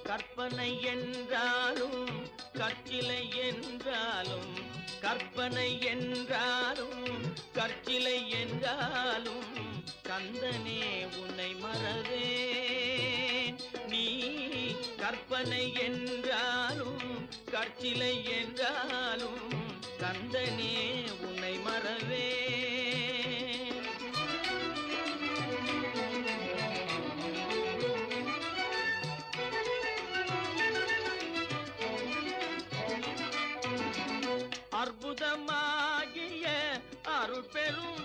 கற்பனை என்றாலும் கற்சிலை என்றாலும் கற்பனை என்றாலும் கற்சிலை என்றாலும் கந்தனே உன்னை மறவேன். நீ கற்பனை என்றாலும் கற்சிலை என்றாலும் கந்தனே உன்னை மறவேன். அற்புதமாகிய அருள் பெரும்